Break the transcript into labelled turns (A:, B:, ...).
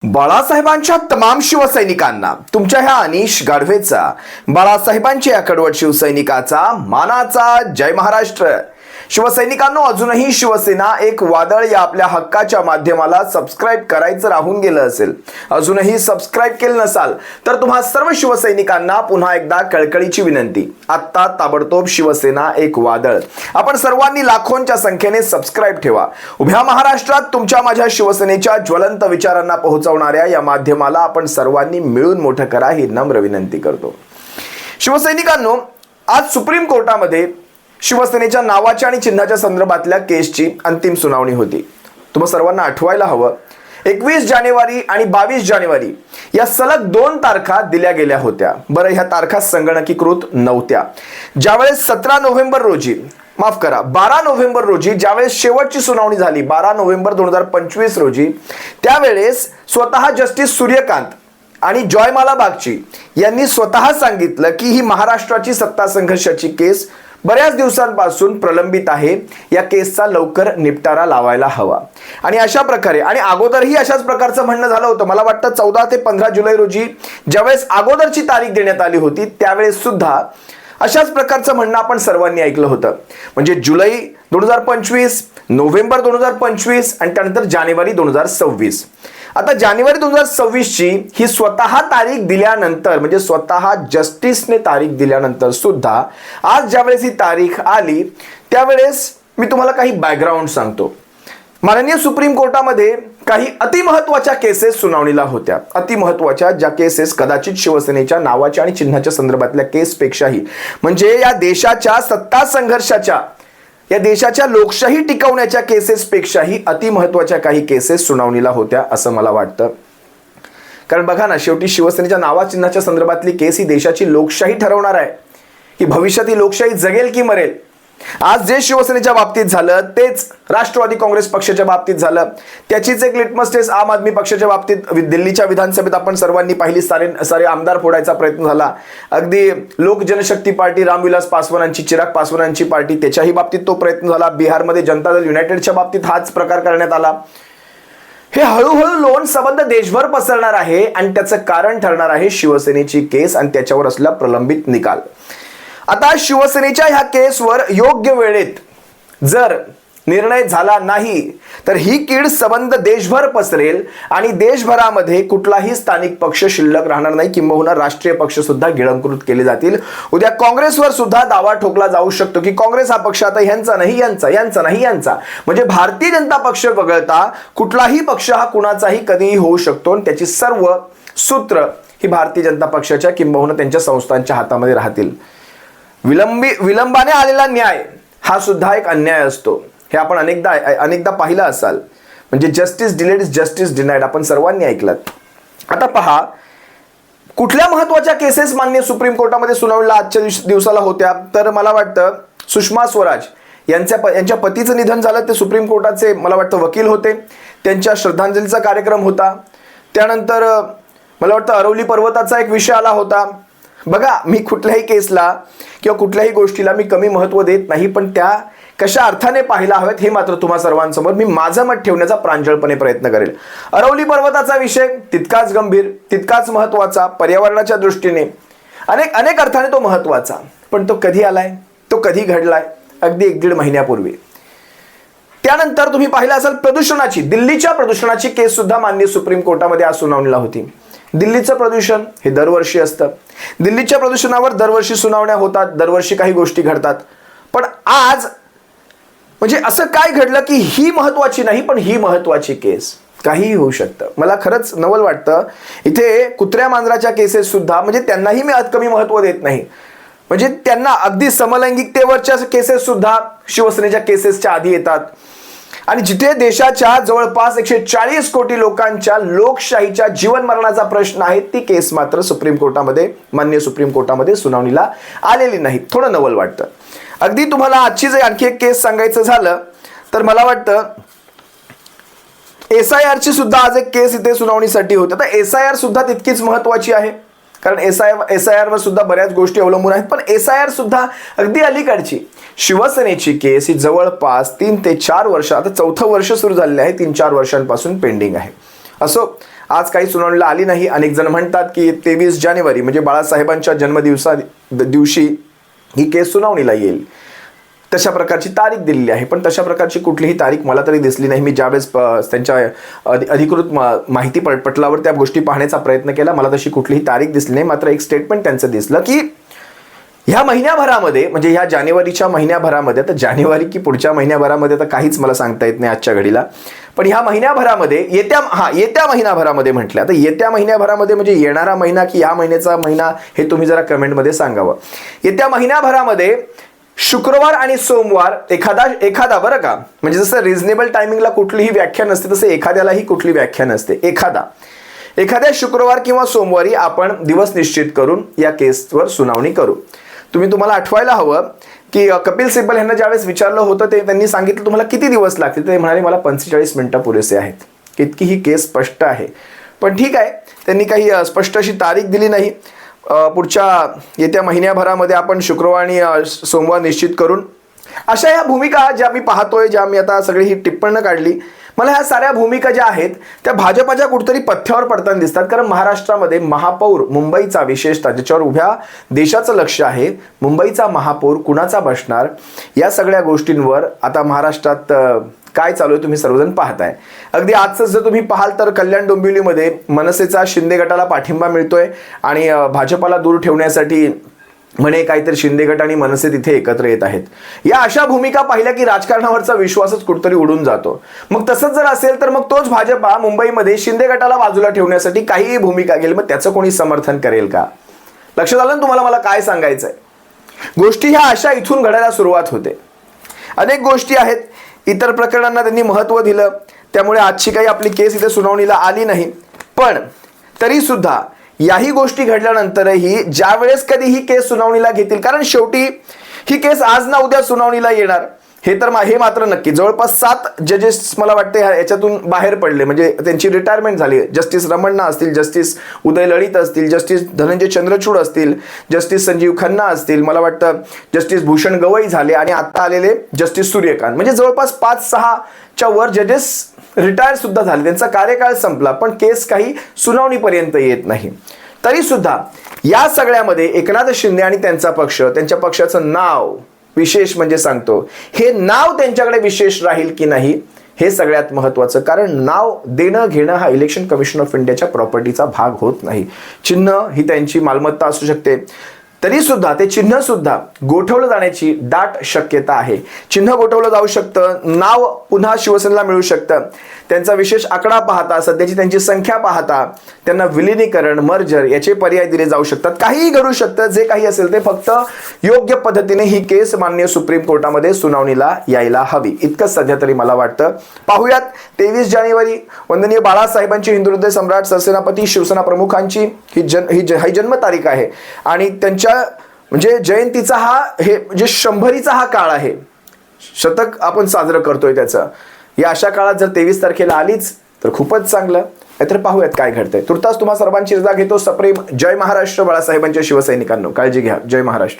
A: बाळासाहेबांच्या तमाम शिवसैनिकांना तुमच्या ह्या अनिश गाढवेचा, बाळासाहेबांच्या या कडवट शिवसैनिकाचा मानाचा जय महाराष्ट्र. शिवसैनिकांनो, अजूनही शिवसेना एक वादळ या आपल्या हक्काच्या माध्यमाला सबस्क्राईब करायचं राहून गेलं असेल, अजूनही सबस्क्राईब केलं नसाल तर तुम्हा सर्व शिवसैनिकांना पुन्हा एकदा कळकळीची विनंती. आत्ता ताबडतोब शिवसेना एक वादळ, आपण सर्वांनी लाखोंच्या संख्येने सबस्क्राईब ठेवा. उभ्या महाराष्ट्रात तुमच्या माझ्या शिवसेनेच्या ज्वलंत विचारांना पोहोचवणाऱ्या या माध्यमाला आपण सर्वांनी मिळून मोठं करा ही नम्र विनंती करतो. शिवसैनिकांनो, आज सुप्रीम कोर्टामध्ये शिवसेनेच्या नावाच्या आणि चिन्हाच्या संदर्भातल्या केसची अंतिम सुनावणी होती. तुम्हा सर्वांना आठवायला हवं, 21 जानेवारी आणि 22 जानेवारी या सलग 2 तारखा दिल्या गेल्या होत्या. बरं, ह्या तारखा संगणकीकृत नव्हत्या. ज्यावेळेस 17 नोव्हेंबर रोजी, माफ करा 12 नोव्हेंबर रोजी ज्यावेळेस शेवटची सुनावणी झाली, 12 नोव्हेंबर 2025 रोजी, त्यावेळेस स्वतः जस्टिस सूर्यकांत आणि जॉयमाला बागची यांनी स्वतः सांगितलं की ही महाराष्ट्राची सत्ता संघर्षाची केस बऱ्याच दिवसांपासून प्रलंबित आहे, या केसचा लवकर निपटारा लावायला हवा. आणि अशा प्रकारे, आणि अगोदरही अशाच प्रकारचं म्हणणं झालं होतं. मला वाटतं 14 ते 15 जुलै रोजी ज्यावेळेस अगोदरची तारीख देण्यात आली होती त्यावेळेस सुद्धा अशाच प्रकारचं म्हणणं आपण सर्वांनी ऐकलं होतं. म्हणजे जुलै 2025, नोव्हेंबर 2025 आणि त्यानंतर जानेवारी 2026. आता जानेवारी 2026 ची ही स्वतः तारीख दिल्यानंतर, म्हणजे स्वतः जस्टिसने तारीख दिल्यानंतर सुद्धा आज ज्यावेळेस ही तारीख आली त्यावेळेस मी तुम्हाला काही बॅकग्राऊंड सांगतो. माननीय सुप्रीम कोर्टामध्ये काही अतिमहत्वाच्या केसेस सुनावणीला होत्या. अतिमहत्वाच्या ज्या केसेस कदाचित शिवसेनेच्या नावाच्या आणि चिन्हाच्या संदर्भातल्या केसपेक्षाही, म्हणजे या देशाच्या सत्ता संघर्षाच्या, या देशाच्या लोकशाही टिकवण्याच्या केसेस पेक्षाही अतिमहत्वाच्या काही केसेस सुनावणीला होत्या असं मला वाटतं. कारण बघा ना, शेवटी शिवसेनेच्या नावा चिन्हाच्या संदर्भातली केस ही देशाची लोकशाही ठरवणार आहे की भविष्यात ही लोकशाही जगेल की मरेल. आज जे शिवसेनेच्या बाबतीत झालं तेच राष्ट्रवादी काँग्रेस पक्षाच्या बाबतीत झालं. त्याचीच एक लिटमस टेस्ट आम आदमी पक्षाच्या बाबतीत दिल्लीच्या विधानसभेत आपण सर्वांनी पाहिली. सारे आमदार फोडायचा प्रयत्न झाला. अगदी लोक जनशक्ती पार्टी, रामविलास पासवानांची, चिराग पासवानांची पार्टी, त्याच्याही बाबतीत तो प्रयत्न झाला. बिहारमध्ये जनता दल युनायटेडच्या बाबतीत हाच प्रकार करण्यात आला. हे हळूहळू लोन संबंध देशभर पसरणार आहे आणि त्याचं कारण ठरणार आहे शिवसेनेची केस आणि त्याच्यावर असलेला प्रलंबित निकाल. आता शिवसेनेच्या ह्या केसवर योग्य वेळेत जर निर्णय झाला नाही तर ही कीड संबंध देशभर पसरेल आणि देशभरामध्ये कुठलाही स्थानिक पक्ष शिल्लक राहणार नाही, किंबहुना राष्ट्रीय पक्ष सुद्धा गिळंकृत केले जातील. उद्या काँग्रेसवर सुद्धा दावा ठोकला जाऊ शकतो की काँग्रेस हा पक्ष आता यांचा नाही, यांचा नाही, यांचा. म्हणजे भारतीय जनता पक्ष वगळता कुठलाही पक्ष हा कुणाचाही कधीही होऊ शकतो आणि त्याची सर्व सूत्र ही भारतीय जनता पक्षाच्या किंबहुना त्यांच्या संस्थांच्या हातामध्ये राहतील. विलंबाने आलेला न्याय हा सुद्धा एक अन्याय असतो. हे आपण अनेकदा पाहिलं असाल. म्हणजे justice delayed is justice denied, आपण सर्वांनी ऐकलं. आता पहा, कुठल्या महत्वाच्या केसेस माननीय सुप्रीम कोर्टामध्ये सुनावणीला आजच्या दिवसाला होत्या. तर मला वाटतं सुषमा स्वराज यांच्या पतीचं निधन झालं. ते सुप्रीम कोर्टाचे मला वाटतं वकील होते. त्यांच्या श्रद्धांजलीचा कार्यक्रम होता. त्यानंतर मला वाटतं अरवली पर्वताचा एक विषय आला होता. बघा, मी कुठल्याही केसला किंवा कुठल्याही गोष्टीला मी कमी महत्त्व देत नाही, पण त्या कशा अर्थाने पाहायला हव्यात हे मात्र तुम्हा सर्वांसमोर मी माझं मत ठेवण्याचा प्रांजळपणे प्रयत्न करेल. अरवली पर्वताचा विषय तितकाच गंभीर, तितकाच महत्त्वाचा, पर्यावरणाच्या दृष्टीने अनेक अर्थाने तो महत्त्वाचा. पण तो कधी आलाय, तो कधी घडलाय? अगदी 1-1.5 महिन्यापूर्वी. त्यानंतर तुम्ही पाहिलं असाल प्रदूषणाची, दिल्लीच्या प्रदूषणाची केस सुद्धा माननीय सुप्रीम कोर्टामध्ये आज सुनावणीला होती. दिल्लीचं प्रदूषण हे दरवर्षी असतं. दिल्लीच्या प्रदूषणावर दरवर्षी सुनावण्या होतात, दरवर्षी काही गोष्टी घडतात. पण आज म्हणजे असं काय घडलं की ही महत्वाची नाही पण ही महत्वाची केस? काहीही होऊ शकतं. मला खरंच नवल वाटतं. इथे कुत्र्या मांजराच्या केसेस सुद्धा, म्हणजे त्यांनाही मी कमी महत्व देत नाही. म्हणजे त्यांना अगदी समलैंगिकतेवरच्या केसेस सुद्धा शिवसेनेच्या केसेसच्या आधी येतात. आणि जिथे देशाच्या जवळपास 140 कोटी लोकांच्या लोकशाहीच्या जीवन मरणाचा प्रश्न आहे, ती केस मात्र सुप्रीम कोर्टामध्ये, माननीय सुप्रीम कोर्टामध्ये सुनावणीला आलेली नाही. थोडं नवल वाटतं. अगदी तुम्हाला आजची जर आणखी एक केस सांगायचं झालं तर मला वाटतं SIR ची सुद्धा आज एक केस इथे सुनावणीसाठी होती. आता SIR सुद्धा तितकीच महत्वाची आहे, कारण SIR वर सुद्धा बऱ्याच गोष्टी अवलंबून आहेत. पण SIR सुद्धा अगदी अलीकडची शिवसेनेची केस ही जवळपास 3 ते 4 वर्ष, आता 4थं वर्ष सुरू झालेलं आहे, 3-4 वर्षांपासून पेंडिंग आहे. असो, आज काही सुनावणीला आली नाही. अनेक जण म्हणतात की 23 जानेवारी म्हणजे बाळासाहेबांच्या दिवशी ही केस सुनावणीला येईल, तशा प्रकारची तारीख दिलेली आहे. पण तशा प्रकारची कुठलीही तारीख मला तरी दिसली नाही. मी ज्यावेळेस त्यांच्या अधिकृत माहिती पटलावर त्या गोष्टी पाहण्याचा प्रयत्न केला, मला तशी कुठलीही तारीख दिसली नाही. मात्र एक स्टेटमेंट त्यांचं दिसलं की ह्या महिन्याभरामध्ये, म्हणजे ह्या जानेवारीच्या महिन्याभरामध्ये, आता जानेवारी की पुढच्या महिन्याभरामध्ये तर काहीच मला सांगता येत नाही आजच्या घडीला, पण ह्या महिन्याभरामध्ये येत्या महिन्याभरामध्ये म्हटलं. आता येत्या महिन्याभरामध्ये म्हणजे येणारा महिना की ह्या महिन्याचा महिना, हे तुम्ही जरा कमेंटमध्ये सांगावं. येत्या महिन्याभरामध्ये शुक्रवार आणि सोमवार एखादा बरं का, म्हणजे जसं रिझनेबल टायमिंगला कुठलीही व्याख्या नसते तसं एखाद्यालाही कुठली व्याख्या नसते. एखाद्या शुक्रवार किंवा सोमवारी आपण दिवस निश्चित करून या केसवर सुनावणी करू. तुम्हाला आठवायला हवं की कपिल सिब्बल यांना ज्यावेळेस विचारलं होतं, त्यांनी सांगितलं तुम्हाला किती दिवस लागतील, ते म्हणाले मला 45 मिनिटं पुरेसे आहेत. इतकी ही केस स्पष्ट आहे. पण ठीक आहे, त्यांनी काही स्पष्ट अशी तारीख दिली नाही. येत्या महिन्याभरामध्ये आपण शुक्रवार आणि सोमवार निश्चित करून, अशा ह्या भूमिका ज्या मी पाहतोय, ज्या मी आता सगळी ही टिप्पण काढली, मला ह्या साऱ्या भूमिका ज्या आहेत त्या भाजपाच्या कुठेतरी पथ्यावर पडताना दिसतात. कारण महाराष्ट्रामध्ये महापौर, मुंबईचा विशेषतः ज्याच्यावर उभ्या देशाचं लक्ष आहे, मुंबईचा महापौर कुणाचा बसणार, या सगळ्या गोष्टींवर आता महाराष्ट्रात काय चालू आहे तुम्ही सर्वजण पाहताय. अगदी आजच जर तुम्ही पाहाल तर कल्याण डोंबिवलीमध्ये मनसेचा शिंदे गटाला पाठिंबा मिळतोय आणि भाजपाला दूर ठेवण्यासाठी म्हणे काहीतरी शिंदे गट आणि मनसे तिथे एकत्र येत आहेत. या अशा भूमिका पाहिल्या की राजकारणावरचा विश्वासच कुठतरी उडून जातो. मग तसंच जर असेल तर मग तोच भाजपा मुंबईमध्ये शिंदे गटाला बाजूला ठेवण्यासाठी काहीही भूमिका घेईल, मग त्याचं कोणी समर्थन करेल का? लक्षात आलं ना तुम्हाला मला काय सांगायचंय? गोष्टी ह्या अशा इथून घडायला सुरुवात होते. अनेक गोष्टी आहेत, इतर प्रकरणांना त्यांनी महत्त्व दिलं, त्यामुळे आजची काही आपली केस इथे सुनावणीला आली नाही. पण तरी सुद्धा याही गोष्टी घडल्यानंतरही ज्या वेळेस कधी ही केस सुनावणीला घेतील, कारण शेवटी ही केस आज ना उद्या सुनावणीला येणार, हे मात्र नक्की. जवळपास 7 जजेस मला वाटते याच्यातून बाहेर पडले, म्हणजे त्यांची रिटायरमेंट झाली. जस्टिस रमण्णा असतील, जस्टिस उदय लळित असतील, जस्टिस धनंजय चंद्रचूड असतील, जस्टिस संजीव खन्ना असतील, मला वाटतं जस्टिस भूषण गवई झाले आणि आता आलेले जस्टिस सूर्यकांत, म्हणजे जवळपास 5-6च्या वर जजेस रिटायर सुद्धा झाले, त्यांचा कार्यकाळ संपला. पण केस काही सुनावणीपर्यंत येत नाही. तरी सुद्धा या सगळ्यामध्ये एकनाथ शिंदे आणि त्यांचा पक्ष, त्यांच्या पक्षाचं नाव विशेष म्हणजे सांगतो, हे नाव त्यांच्याकडे विशेष राहील की नाही हे सगळ्यात महत्त्वाचं. कारण नाव देणं घेणं हा इलेक्शन कमिशन ऑफ इंडियाच्या प्रॉपर्टीचा भाग होत नाही. चिन्ह ही त्यांची मालमत्ता असू शकते, तरी सुद्धा ते चिन्ह सुद्धा गोठवलं जाण्याची दाट शक्यता आहे. चिन्ह गोठवलं जाऊ शकतं, नाव पुन्हा शिवसेनेला मिळू शकतं. त्यांचा विशेष आकडा पाहता, सध्याची त्यांची संख्या पाहता, त्यांना विलिनीकरण, मर्जर याचे पर्याय दिले जाऊ शकतात. काहीही घडू शकतं. जे काही असेल ते फक्त योग्य पद्धतीने ही केस माननीय सुप्रीम कोर्टामध्ये सुनावणीला यायला हवी, इतकंच सध्या तरी मला वाटतं. पाहूयात 23 जानेवारी वंदनीय बाळासाहेबांची, हिंदू हृदय सम्राट, सरसेनापती, शिवसेना प्रमुखांची ही जन्मतारीख आहे आणि त्यांच्या म्हणजे जयंतीचा हे म्हणजे 100रीचा हा काळ आहे. शतक आपण साजरं करतोय त्याचं. या अशा काळात जर 23 तारखेला आलीच तर खूपच चांगलं. तर पाहूयात काय घडतंय. तुर्तास तुम्हा सर्वांची रजा घेतो. सप्रेम जय महाराष्ट्र. बाळासाहेबांच्या शिवसैनिकांनो काळजी घ्या. जय महाराष्ट्र.